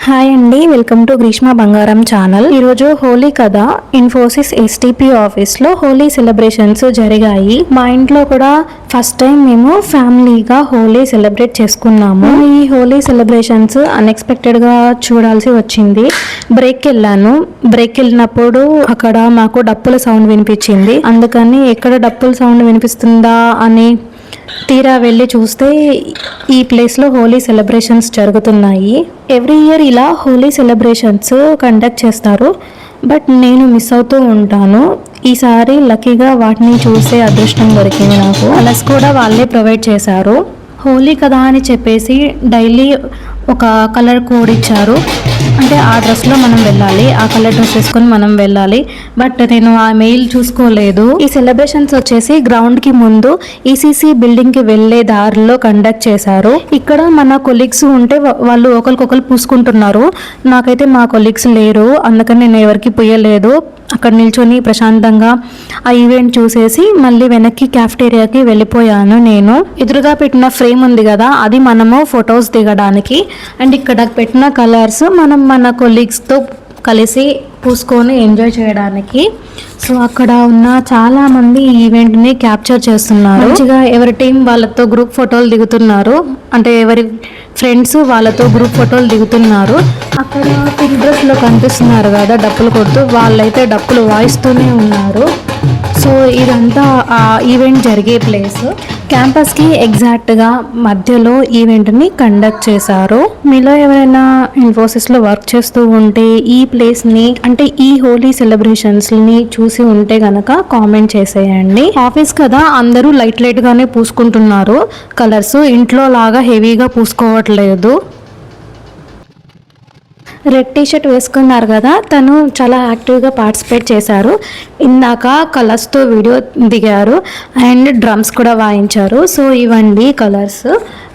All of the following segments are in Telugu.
హాయ్ అండి, వెల్కమ్ టు గ్రీష్మ బంగారం ఛానల్. ఈరోజు హోలీ కదా, ఇన్ఫోసిస్ ఎస్టీపీ ఆఫీస్లో హోలీ సెలబ్రేషన్స్ జరిగాయి. మా ఇంట్లో కూడా ఫస్ట్ టైం మేము ఫ్యామిలీగా హోలీ సెలబ్రేట్ చేసుకున్నాము. ఈ హోలీ సెలబ్రేషన్స్ అన్ఎక్స్పెక్టెడ్గా చూడాల్సి వచ్చింది. బ్రేక్ వెళ్ళినప్పుడు అక్కడ మాకు డప్పుల సౌండ్ వినిపించింది. అందుకని ఎక్కడ డప్పుల సౌండ్ వినిపిస్తుందా అని తీరా వెళ్ళి చూస్తే ఈ ప్లేస్లో హోలీ సెలబ్రేషన్స్ జరుగుతున్నాయి. ఎవ్రీ ఇయర్ ఇలా హోలీ సెలబ్రేషన్స్ కండక్ట్ చేస్తారు, బట్ నేను మిస్ అవుతూ ఉంటాను. ఈసారి లక్కీగా వాటిని చూసే అదృష్టం దొరికింది నాకు. కలర్స్ కూడా వాళ్ళే ప్రొవైడ్ చేశారు. హోలీ కదా అని చెప్పేసి డైలీ ఒక కలర్ కోడ్ ఇచ్చారు. అంటే ఆ డ్రెస్లో మనం వెళ్ళాలి, ఆ కలర్ డ్రెస్ వేసుకొని మనం వెళ్ళాలి. బట్ నేను ఆ మెయిల్ చూసుకోలేదు. ఈ సెలబ్రేషన్స్ వచ్చేసి గ్రౌండ్కి ముందు ఈసీసీ బిల్డింగ్కి వెళ్ళే దారిలో కండక్ట్ చేశారు. ఇక్కడ మన కొలీగ్స్ ఉంటే వాళ్ళు ఒకరికొకరు పూసుకుంటున్నారు. నాకైతే మా కొలీగ్స్ లేరు, అందుకని నేను ఎవరికి పూయలేదు. అక్కడ నిల్చొని ప్రశాంతంగా ఆ ఈవెంట్ చూసేసి మళ్ళీ వెనక్కి క్యాఫ్టేరియాకి వెళ్ళిపోయాను. నేను ఎదురుగా పెట్టిన ఫ్రేమ్ ఉంది కదా, అది మనము ఫొటోస్ దిగడానికి. అండ్ ఇక్కడ పెట్టిన కలర్స్ మనం మన కొలీగ్స్తో కలిసి పూసుకొని ఎంజాయ్ చేయడానికి. సో అక్కడ ఉన్న చాలా మంది ఈ ఈవెంట్ని క్యాప్చర్ చేస్తున్నారు. మంచిగా ఎవరి టీం వాళ్ళతో గ్రూప్ ఫోటోలు దిగుతున్నారు, అంటే ఎవరి ఫ్రెండ్స్ వాళ్ళతో గ్రూప్ ఫోటోలు దిగుతున్నారు. అక్కడ పింక్ డ్రెస్లో కనిపిస్తున్నారు కదా డప్పులు కొడుతూ, వాళ్ళైతే డప్పులు వాయిస్తూనే ఉన్నారు. సో ఇదంతా ఆ ఈవెంట్ జరిగే ప్లేస్. క్యాంపస్కి ఎగ్జాక్ట్గా మధ్యలో ఈవెంట్ని కండక్ట్ చేశారు. మీలో ఎవరైనా ఇన్ఫోసిస్లో వర్క్ చేస్తూ ఉంటే ఈ ప్లేస్ని, అంటే ఈ హోలీ సెలబ్రేషన్స్ని చూసి ఉంటే గనక కామెంట్ చేసేయండి. ఆఫీస్ కదా, అందరూ లైట్గానే పూసుకుంటున్నారు కలర్స్. ఇంట్లో లాగా హెవీగా పూసుకోవట్లేదు. రెడ్ టీషర్ట్ వేసుకున్నారు కదా, తను చాలా యాక్టివ్గా పార్టిసిపేట్ చేశారు. ఇందాక కలర్స్తో వీడియో దిగారు అండ్ డ్రమ్స్ కూడా వాయించారు. సో ఇవన్నీ కలర్స్,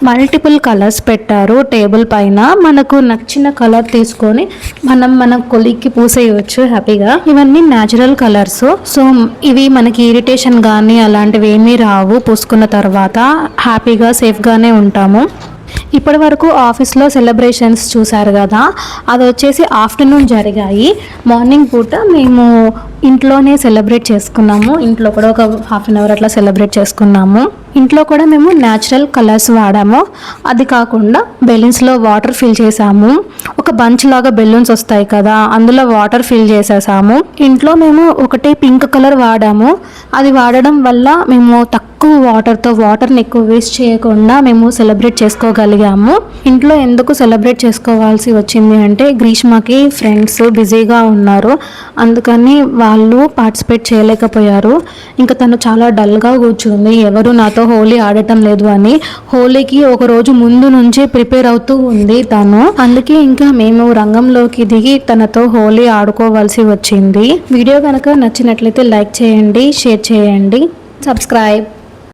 మల్టిపుల్ కలర్స్ పెట్టారు టేబుల్ పైన. మనకు నచ్చిన కలర్ తీసుకొని మన కొలిక్కి పూసేయవచ్చు హ్యాపీగా. ఇవన్నీ న్యాచురల్ కలర్స్. సో ఇవి మనకి ఇరిటేషన్ కానీ అలాంటివి ఏమీ రావు. పూసుకున్న తర్వాత హ్యాపీగా సేఫ్గానే ఉంటాము. ఇప్పటి వరకు ఆఫీస్లో సెలబ్రేషన్స్ చూసారు కదా, అది వచ్చేసి ఆఫ్టర్నూన్ జరిగాయి. మార్నింగ్ పూట మేము ఇంట్లోనే సెలబ్రేట్ చేసుకున్నాము. ఇంట్లో కూడా ఒక హాఫ్ అన్ అవర్ అట్లా సెలబ్రేట్ చేసుకున్నాము. ఇంట్లో కూడా మేము న్యాచురల్ కలర్స్ వాడాము. అది కాకుండా బెలూన్స్లో వాటర్ ఫిల్ చేసాము. ఒక బంచ్ లాగా బెలూన్స్ వస్తాయి కదా, అందులో వాటర్ ఫిల్ చేసేసాము. ఇంట్లో మేము ఒకటే పింక్ కలర్ వాడాము. అది వాడడం వల్ల మేము తక్కువ వాటర్ని ఎక్కువ వేస్ట్ చేయకుండా మేము సెలబ్రేట్ చేసుకోగలిగాము. ఇంట్లో ఎందుకు సెలబ్రేట్ చేసుకోవాల్సి వచ్చింది అంటే, గ్రీష్మకి ఫ్రెండ్స్ బిజీగా ఉన్నారు, అందుకని వాళ్ళు పార్టిసిపేట్ చేయలేకపోయారు. ఇంకా తను చాలా డల్గా కూర్చుంది, ఎవరు నాతో హోలీ ఆడటం లేదు అని. హోలీకి ఒక రోజు ముందు నుంచే ప్రిపేర్ అవుతూ ఉంది తను. అందుకే ఇంకా మేము రంగంలోకి దిగి తనతో హోలీ ఆడుకోవాల్సి వచ్చింది. వీడియో కనుక నచ్చినట్లయితే లైక్ చేయండి, షేర్ చేయండి, సబ్స్క్రైబ్.